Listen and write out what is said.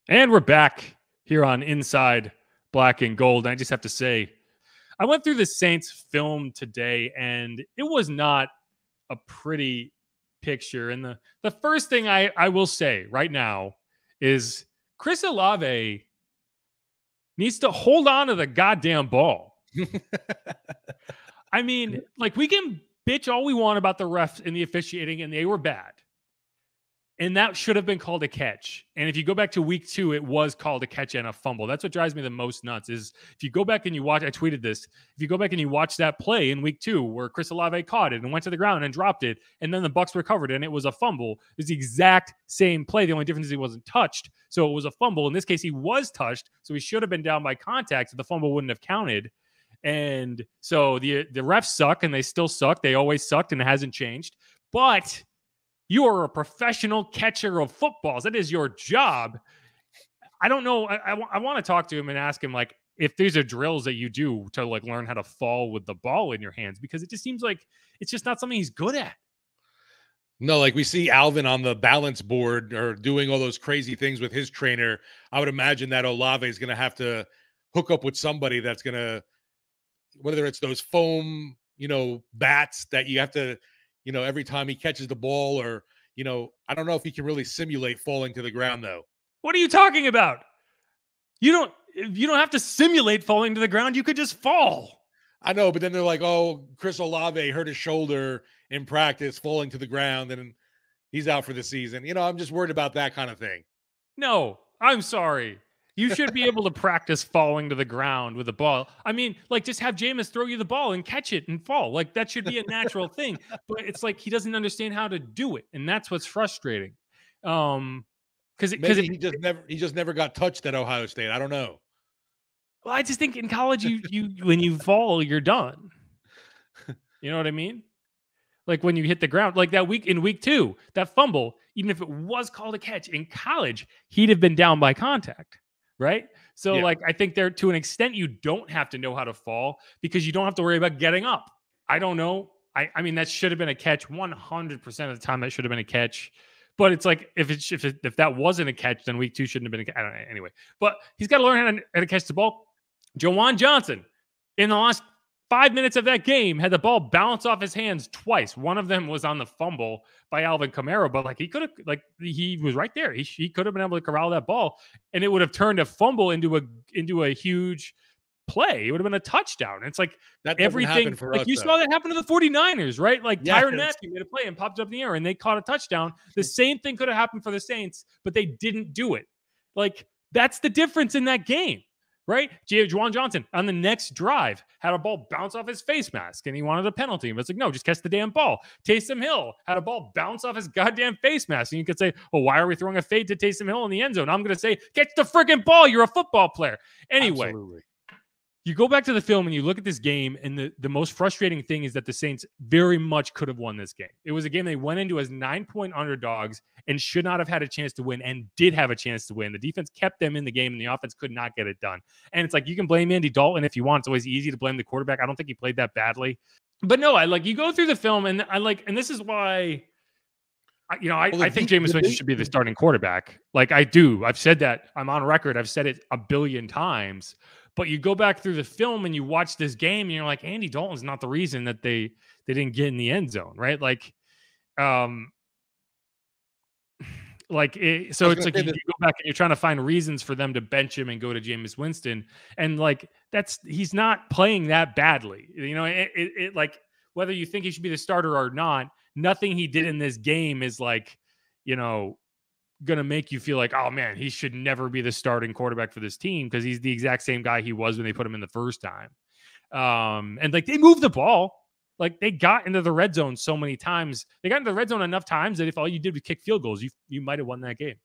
And we're back here on Inside Black and Gold. And I just have to say, I went through the Saints film today, and it was not a pretty picture. And the first thing I will say right now is Chris Olave needs to hold on to the goddamn ball. I mean, like, we can bitch all we want about the refs and the officiating, and they were bad. And that should have been called a catch. And if you go back to week 2, it was called a catch and a fumble. That's what drives me the most nuts is if you go back and you watch, I tweeted this, if you go back and you watch that play in week 2 where Chris Olave caught it and went to the ground and dropped it, and then the Bucs recovered and it was a fumble, it's the exact same play. The only difference is he wasn't touched. So it was a fumble. In this case, he was touched. So he should have been down by contact. So the fumble wouldn't have counted. And so the refs suck, and they still suck. They always sucked, and it hasn't changed. But you are a professional catcher of footballs. That is your job. I don't know. I want to talk to him and ask him, like, if these are drills that you do to, like, learn how to fall with the ball in your hands, because it just seems like it's just not something he's good at. No, like we see Alvin on the balance board or doing all those crazy things with his trainer. I would imagine that Olave is going to have to hook up with somebody that's going to, whether it's those foam, bats that you have to, every time he catches the ball, or, I don't know if he can really simulate falling to the ground, though. What are you talking about? You don't have to simulate falling to the ground. You could just fall. I know, but then they're like, oh, Chris Olave hurt his shoulder in practice falling to the ground, and he's out for the season. I'm just worried about that kind of thing. No, I'm sorry. You should be able to practice falling to the ground with the ball. I mean, like, just have Jameis throw you the ball and catch it and fall. Like, that should be a natural thing. But it's like he doesn't understand how to do it, and that's what's frustrating. Because he just never got touched at Ohio State. I don't know. Well, I just think in college, you when you fall, you're done. You know what I mean? Like, when you hit the ground, like that week in week 2, that fumble, even if it was called a catch in college, he'd have been down by contact. Right. So, like, I think there, to an extent, you don't have to know how to fall because you don't have to worry about getting up. I don't know. I mean, that should have been a catch 100% of the time. That should have been a catch. But it's like, if that wasn't a catch, then week 2 shouldn't have been a catch. I don't know. Anyway, but he's got to learn how to catch the ball. Jawan Johnson, in the last 5 minutes of that game, had the ball bounce off his hands twice. One of them was on the fumble by Alvin Kamara, but, like, he could have, like, he was right there. He could have been able to corral that ball, and it would have turned a fumble into a huge play. It would have been a touchdown. And it's like that everything. For like, us, you saw that happen to the 49ers, right? Like, yes. Tyrann Mathieu made a play and popped up in the air, and they caught a touchdown. The same thing could have happened for the Saints, but they didn't do it. Like, that's the difference in that game. Right? Jawan Johnson on the next drive had a ball bounce off his face mask and he wanted a penalty. But it's like, no, just catch the damn ball. Taysom Hill had a ball bounce off his goddamn face mask. And you could say, well, why are we throwing a fade to Taysom Hill in the end zone? I'm going to say, catch the freaking ball. You're a football player. Anyway. Absolutely. You go back to the film and you look at this game, and the most frustrating thing is that the Saints very much could have won this game. It was a game they went into as 9-point underdogs and should not have had a chance to win, and did have a chance to win. The defense kept them in the game, and the offense could not get it done. And it's like, you can blame Andy Dalton if you want. It's always easy to blame the quarterback. I don't think he played that badly. But no, you go through the film, and and this is why, I think Jameis Winston should be the starting quarterback. Like, I do. I've said that. I'm on record. I've said it a billion times. But you go back through the film and you watch this game, and you're like, Andy Dalton's not the reason that they didn't get in the end zone, right? Like, so it's like you go back and you're trying to find reasons for them to bench him and go to Jameis Winston, and, like, he's not playing that badly. Like, whether you think he should be the starter or not, nothing he did in this game is, like, going to make you feel like, oh man, he should never be the starting quarterback for this team, because he's the exact same guy he was when they put him in the first time. And, like, they moved the ball. Like, they got into the red zone so many times. They got into the red zone enough times that if all you did was kick field goals, you might have won that game.